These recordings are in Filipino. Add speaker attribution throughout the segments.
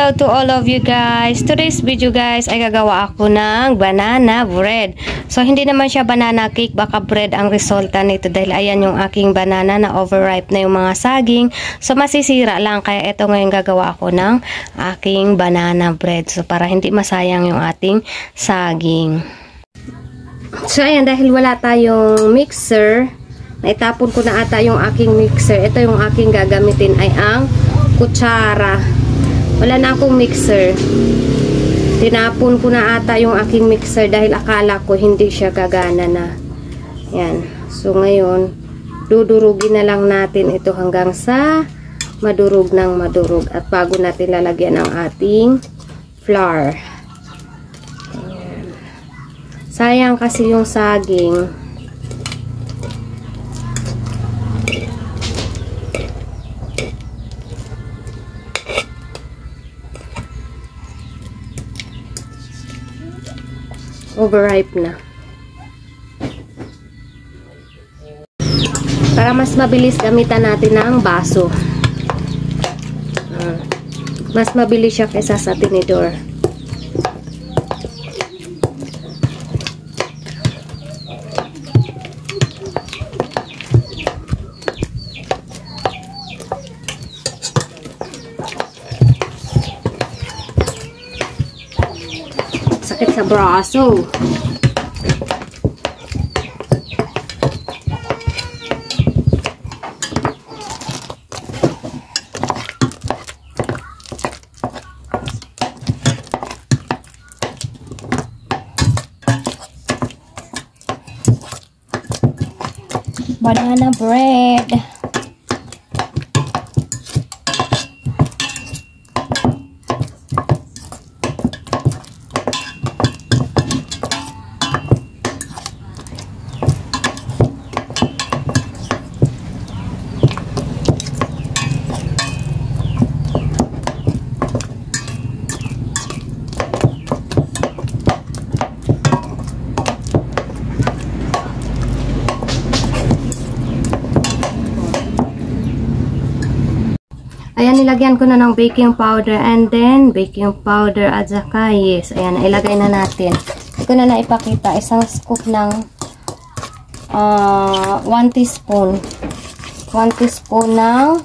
Speaker 1: Hello to all of you guys. Today's video guys ay gagawa ako ng banana bread. So hindi naman siya banana cake, baka bread ang resulta nito dahil ayan yung aking banana na overripe na yung mga saging. So masisira lang kaya ito ngayon gagawa ako ng aking banana bread. So para hindi masayang yung ating saging. So ayan, dahil wala tayong mixer, naitapon ko na ata yung aking mixer. Ito yung aking gagamitin ay ang kutsara. Wala na akong mixer. Tinapon ko na ata yung aking mixer dahil akala ko hindi siya gagana na. Yan. So ngayon, dudurugin na lang natin ito hanggang sa madurog ng madurog. At bago natin lalagyan ang ating flour. Ayan. Sayang kasi yung saging. Overripe na. Para mas mabilis gamitan natin ng baso. Mas mabilis siya kaysa sa tinidor. Sakit sa braso. Banana bread. Ayan, nilagyan ko na ng baking powder and then baking powder at saka yes. Ayan, ilagay na natin. Hindi ko na naipakita. Isang scoop ng 1 teaspoon. 1 teaspoon ng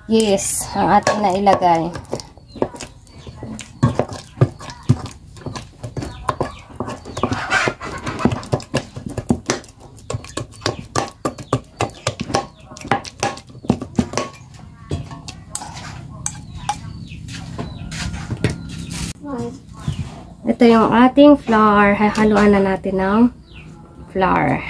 Speaker 1: yes, ang ating na ilagay. Ito yung ating flour. Haluan na natin ng flour.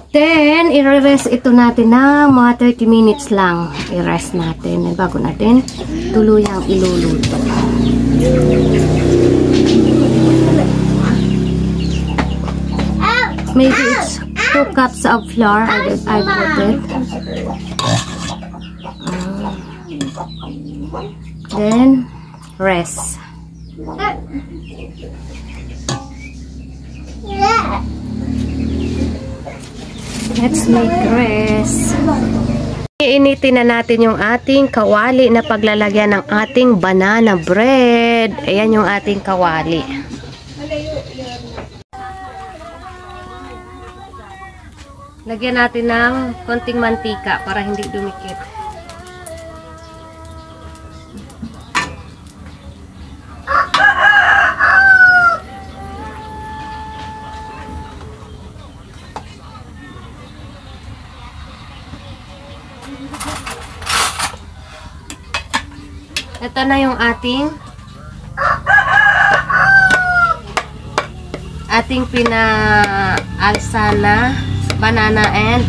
Speaker 1: Then, i-rest ito natin na mga 30 minutes lang. I-rest natin. Bago natin tuluyang iluluto. Maybe it's 2 cups of flour. I put it. Then, rest. Let's make rest. Iinitin na natin yung ating kawali na paglalagyan ng ating banana bread. Ayan yung ating kawali. Lagyan natin ng konting mantika para hindi dumikit. Ito na yung ating pinaalsa na banana and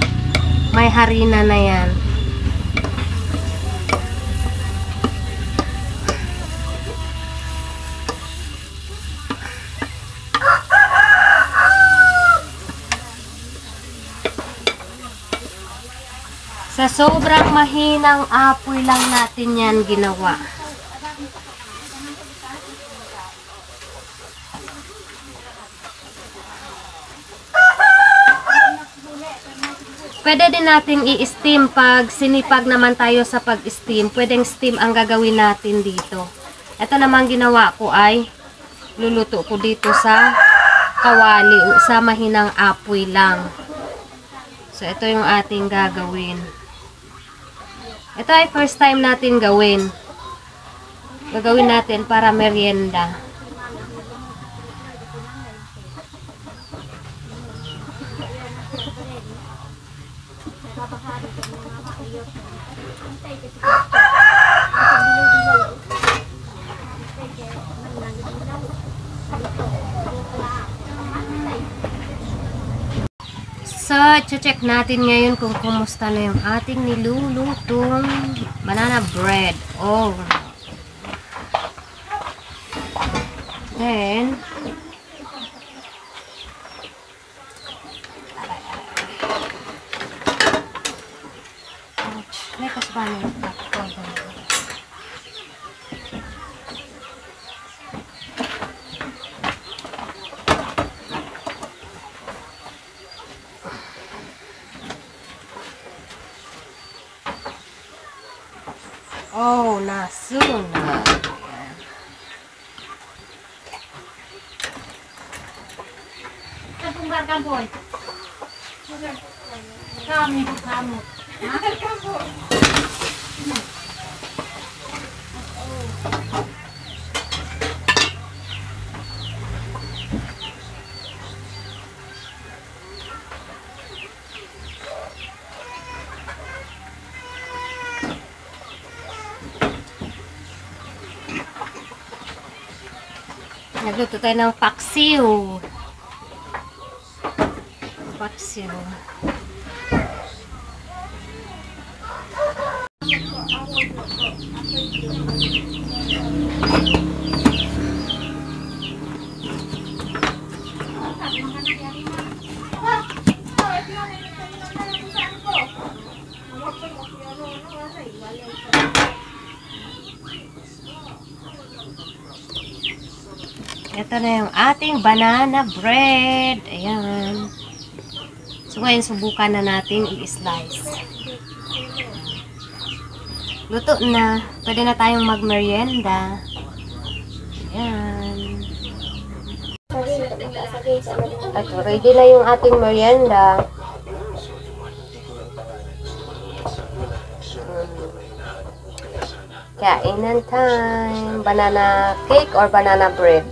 Speaker 1: may harina na yan. Sa sobrang mahinang apoy lang natin yan ginawa. Pwede din natin i-steam pag sinipag naman tayo sa pag-steam. Pwedeng steam ang gagawin natin dito. Ito naman ginawa ko ay luluto ko dito sa kawali sa mahinang apoy lang. So ito yung ating gagawin. Ito ay first time natin gawin. Gagawin natin para merienda. So, check natin ngayon kung kumusta na yung ating nilulutong banana bread. Oh. Then, lekas ba na yung oh, nasunog. Kampung kampung. Kamu. Nagluto tayo ng paksiw. Paksiw. Ito na yung ating banana bread. Ayan. So, ngayon, subukan na natin i-slice. Luto na. Pwede na tayong mag-merienda. Ayan. At ready na yung ating merienda. Kainan time. Banana cake or banana bread.